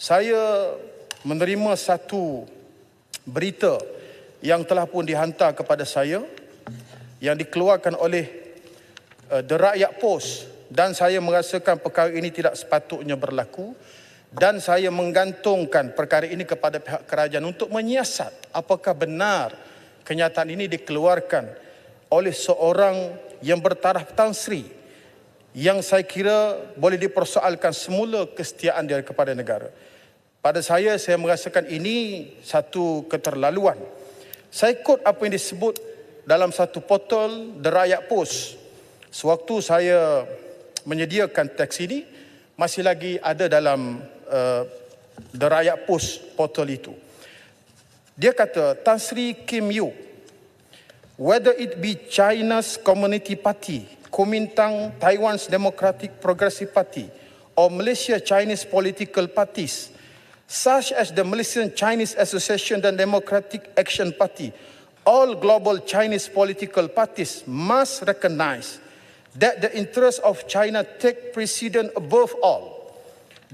Saya menerima satu berita yang telah pun dihantar kepada saya yang dikeluarkan oleh The Rakyat Post, dan saya merasakan perkara ini tidak sepatutnya berlaku, dan saya menggantungkan perkara ini kepada pihak kerajaan untuk menyiasat apakah benar kenyataan ini dikeluarkan oleh seorang yang bertaraf Tan Sri, yang saya kira boleh dipersoalkan semula kesetiaan dia kepada negara. Pada saya merasakan ini satu keterlaluan. Saya kod apa yang disebut dalam satu portal The Rakyat Post. Sewaktu saya menyediakan teks ini, masih lagi ada dalam The Rakyat Post portal itu. Dia kata, Tan Sri Kim Yew, whether it be China's Community Party, Kuomintang, Taiwan's Democratic Progressive Party, or Malaysia Chinese political parties, such as the Malaysian Chinese Association and Democratic Action Party, all global Chinese political parties must recognize that the interests of China take precedence above all.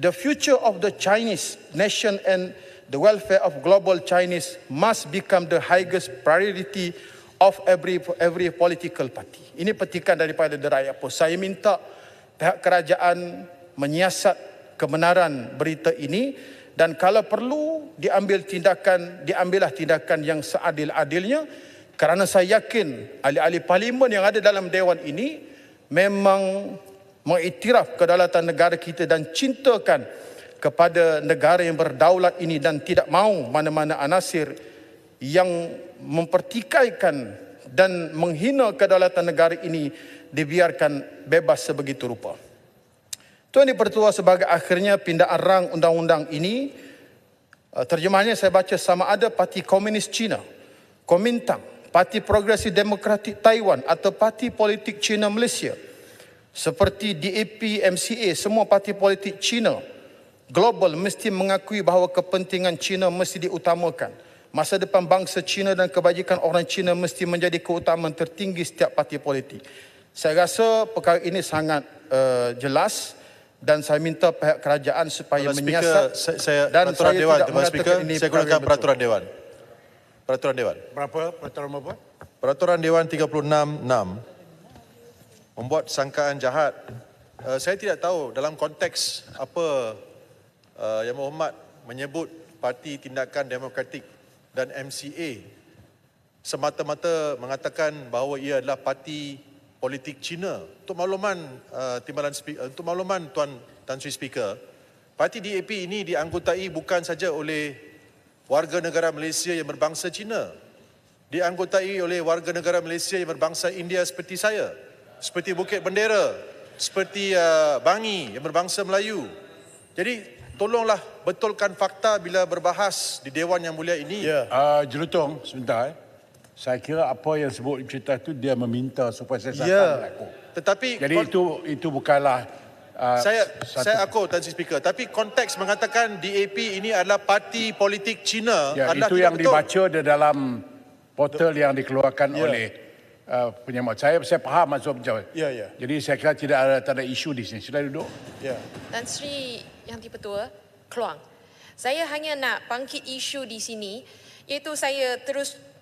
The future of the Chinese nation and the welfare of global Chinese must become the highest priority of every political party. Ini petikan daripada The Rakyat Post. Saya minta pihak kerajaan menyiasat kebenaran berita ini, dan kalau perlu diambillah tindakan yang seadil-adilnya, kerana saya yakin ahli-ahli parlimen yang ada dalam dewan ini memang mengiktiraf kedaulatan negara kita dan cintakan kepada negara yang berdaulat ini, dan tidak mahu mana-mana anasir yang mempertikaikan dan menghina kedaulatan negara ini dibiarkan bebas sebegitu rupa. Tuan Dipertua, sebagai akhirnya pindaan rang undang-undang ini, terjemahannya saya baca sama ada Parti Komunis Cina, Kuomintang, Parti Progresif Demokratik Taiwan atau Parti Politik Cina Malaysia, seperti DAP, MCA, semua parti politik Cina global mesti mengakui bahawa kepentingan Cina mesti diutamakan. Masa depan bangsa Cina dan kebajikan orang Cina mesti menjadi keutamaan tertinggi setiap parti politik. Saya rasa perkara ini sangat jelas, dan saya minta pihak kerajaan supaya menyiasat. Dan saya tidak mengatakan ini saya gunakan peraturan Dewan. Peraturan Dewan. Berapa? Peraturan apa? Peraturan Dewan 36(6) membuat sangkaan jahat. Saya tidak tahu dalam konteks apa Yang Berhormat menyebut Parti Tindakan Demokratik dan MCA semata-mata mengatakan bahawa ia adalah parti politik Cina. Untuk makluman untuk makluman Tuan Tan Sri Speaker, parti DAP ini dianggotai bukan saja oleh warga negara Malaysia yang berbangsa Cina, dianggotai oleh warga negara Malaysia yang berbangsa India seperti saya, seperti Bukit Bendera, seperti Bangi yang berbangsa Melayu. Jadi tolonglah betulkan fakta bila berbahas di Dewan Yang Mulia ini. Ya. Jelutong, sebentar. Saya kira apa yang sebut cerita itu dia meminta supaya saya berlaku. Tetapi jadi itu bukanlah saya aku Tan Sri Speaker, tapi konteks mengatakan DAP ini adalah parti politik Cina adalah itu tidak yang betul. dibaca di dalam portal yang dikeluarkan oleh penyemat. Saya faham maksud macam. Jadi saya kira tidak ada isu di sini. Sila duduk. Tan Sri Yang Dipertua, Keluang. Saya hanya nak bangkit isu di sini, iaitu saya terus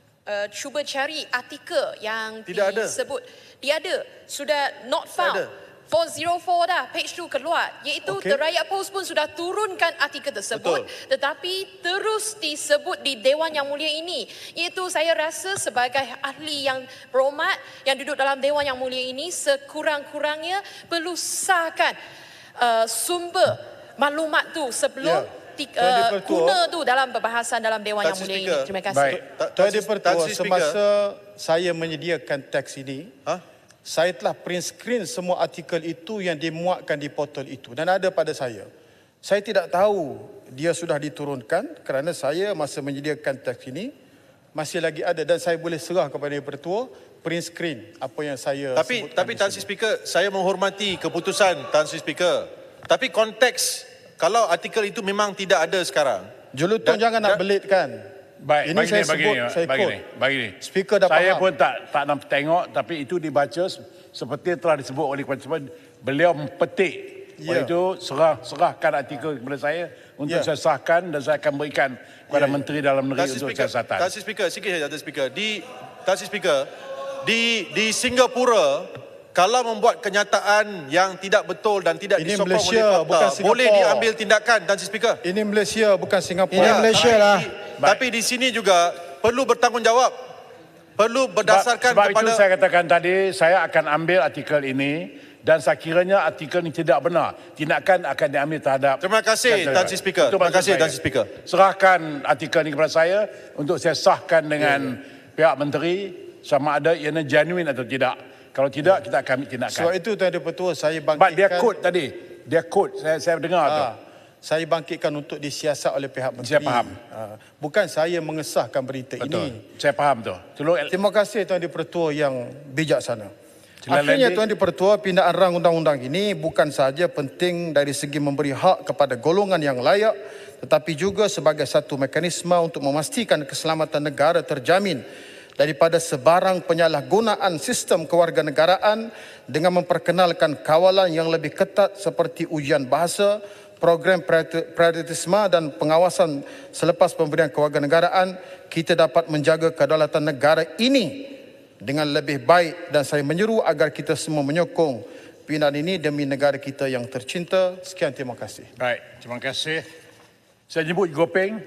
cuba cari artikel yang tidak disebut. Dia ada, sudah not found. 404 dah, page 2 keluar. Iaitu The Rakyat Post pun sudah turunkan artikel tersebut. Betul. Tetapi terus disebut di Dewan Yang Mulia ini. Iaitu saya rasa sebagai ahli yang berhormat yang duduk dalam Dewan Yang Mulia ini, sekurang-kurangnya perlu sahkan sumber maklumat tu sebelum guna tu dalam perbahasan dalam Dewan Yang Mulia ini. Terima kasih. Baik. Tuan Dipertua, semasa saya menyediakan teks ini, saya telah print screen semua artikel itu yang dimuatkan di portal itu dan ada pada saya. Saya tidak tahu dia sudah diturunkan kerana saya masa menyediakan teks ini masih lagi ada, dan saya boleh serah kepada Dipertua print screen apa yang saya sebutkan. Tapi Tan Sri Speaker, saya menghormati keputusan Tan Sri Speaker. Tapi konteks kalau artikel itu memang tidak ada sekarang. Jelutong jangan nak belitkan. Baik, ini saya sebut, saya quote. Speaker dah saya faham. pun tak nak tengok, tapi itu dibaca seperti telah disebut oleh Kuan Beliau mempetik Oleh itu serahkan artikel kepada saya untuk saya sahkan dan saya akan berikan kepada Menteri Dalam Negeri untuk siasatan. Tan Sri Speaker, sikit saja Tan Speaker. Tan Sri Speaker, di Singapura, kalau membuat kenyataan yang tidak betul dan tidak Ini disokong Malaysia, oleh bukan fakta, Singapura. boleh diambil tindakan, Tan Sri Speaker. Ini Malaysia bukan Singapura. Ini Malaysia lah. Tapi di sini juga perlu bertanggungjawab. Perlu berdasarkan sebab kepada... itu saya katakan tadi, saya akan ambil artikel ini dan sekiranya artikel ini tidak benar, tindakan akan diambil terhadap... Terima kasih, Tan Sri Speaker. Terima kasih, Tan Sri Speaker. Serahkan artikel ini kepada saya untuk saya sahkan dengan pihak menteri sama ada ianya genuine atau tidak. Kalau tidak, kita akan ambil tindakan. Sebab itu Tuan Di-Pertua saya Sebab bangkitkan. dia quote tadi. Dia quote, saya dengar tu. Saya bangkitkan untuk disiasat oleh pihak menteri. Saya faham. Bukan saya mengesahkan berita Betul. ini. Saya faham tu. Tolong Terima kasih Tuan Di-Pertua yang bijaksana. Sila Akhirnya landing. Tuan Di-Pertua, pindaan rang undang-undang ini bukan sahaja penting dari segi memberi hak kepada golongan yang layak, tetapi juga sebagai satu mekanisme untuk memastikan keselamatan negara terjamin daripada sebarang penyalahgunaan sistem kewarganegaraan dengan memperkenalkan kawalan yang lebih ketat seperti ujian bahasa, program prioritisme dan pengawasan selepas pemberian kewarganegaraan, kita dapat menjaga kedaulatan negara ini dengan lebih baik dan saya menyeru agar kita semua menyokong pindaan ini demi negara kita yang tercinta. Sekian, terima kasih. Baik, terima kasih. Saya nyebut Gopeng.